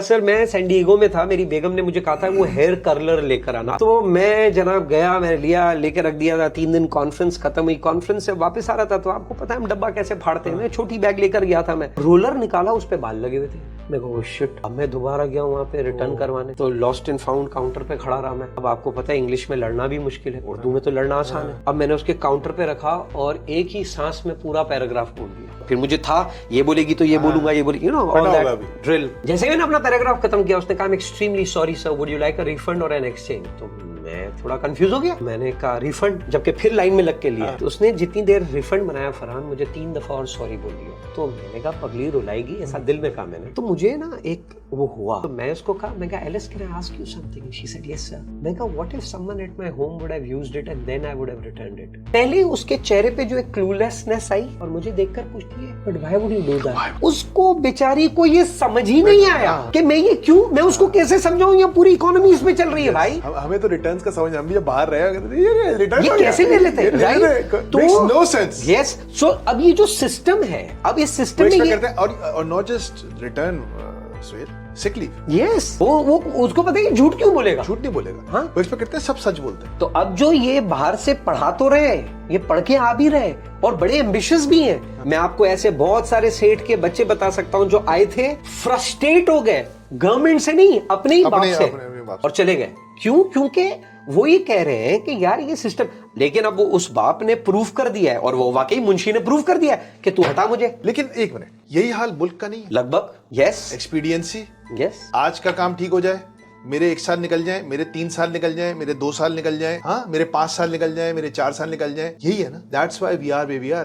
Sir मैं San Diego में था, मेरी बेगम ने मुझे कहा था वो हेयर कर्लर लेकर आना, तो मैं जनाब गया, मैंने लिया, लेकर रख दिया था। 3 दिन कॉन्फ्रेंस खत्म हुई, कॉन्फ्रेंस से वापस आ रहा था तो आपको पता है हम डब्बा कैसे फाड़ते हैं, मैं छोटी बैग लेकर गया था, मैं रोलर निकाला, उस पे बाल लगे हुए थे। मैं कहा शिट, अब मैं दोबारा गया वहाँ पे रिटर्न करवाने, तो लॉस्ट एंड फाउंड काउंटर पे खड़ा रहा मैं। अब आपको पता है इंग्लिश में लड़ना भी मुश्किल है, उर्दू में तो लड़ना आसान है। अब मैंने उसके काउंटर पे रखा और एक ही सांस में पूरा पैराग्राफ बोल दिया। फिर मुझे था ये बोलेगी तो ये बोलूंगा, ये बोलेगी, you know all that drill. जैसे मैंने अपना पैराग्राफ खत्म किया, उसने कहा extremely sorry sir, would you like a refund और एन एक्सचेंज। तो मैं थोड़ा कंफ्यूज हो गया, मैंने कहा रिफंड, जबकि फिर लाइन में लग के लिया। तो उसने जितनी देर रिफंड बनाया फरहान, मुझे 3 दफा और सॉरी बोल दिया। तो मैंने कहा पगली रुलाएगी, ऐसा दिल में कहा मैंने। तो मुझे ना एक वो हुआ, तो मैं उसको कहा, मैं कहा Alice can I ask you something? She said yes sir. मैं कहा what if someone at my home would have used it and then I would have returned it. पहले उसके चेहरे पे जो एक क्लूलेसनेस आई और मुझे देखकर पूछती है but why would you do that? उसको बेचारी को ये समझ ही नहीं आया कि मैं ये क्यों, मैं उसको कैसे समझाऊं, ये पूरी इकोनॉमी इसमें चल रही है भाई। हमें तो रिटर्न्स का समझ, हम भी जब बाहर रहे ये कैसे ले लेते हैं, राइट? तो नो सेंस। यस, सो अब ये जो सिस्टम है, अब इस सिस्टम में ये करते हैं, और not just return Suhail, sick leave. Yes, वो उसको पता है कि झूठ क्यों बोलेगा, झूठ नहीं बोलेगा। हाँ? वो एक्सपेक्ट करते हैं सब सच बोलते हैं। तो अब जो ये बाहर से पढ़ा तो रहे, ये पढ़ के आ भी रहे और बड़े एम्बिशियस भी हैं। मैं आपको ऐसे बहुत सारे सेठ के बच्चे बता सकता हूं जो आए थे, फ्रस्ट्रेट हो गए, गवर्नमेंट से नहीं, अपने ही बाप से, और चले गए। क्यों? क्योंकि वो ये कह रहे हैं कि यार ये सिस्टम, लेकिन अब वो उस बाप ने प्रूफ कर दिया है, और वो वाकई मुंशी ने प्रूफ कर दिया है कि तू हटा मुझे। लेकिन एक मिनट, यही हाल मुल्क का नहीं है लगभग। Yes, expediency. यस, आज का काम ठीक हो जाए, मेरे 1 साल निकल जाए, मेरे 3 साल निकल जाए, मेरे 2 साल निकल जाए, हाँ मेरे 5 साल निकल जाए, मेरे 4 साल निकल जाए, यही है ना। That's why we are way we are.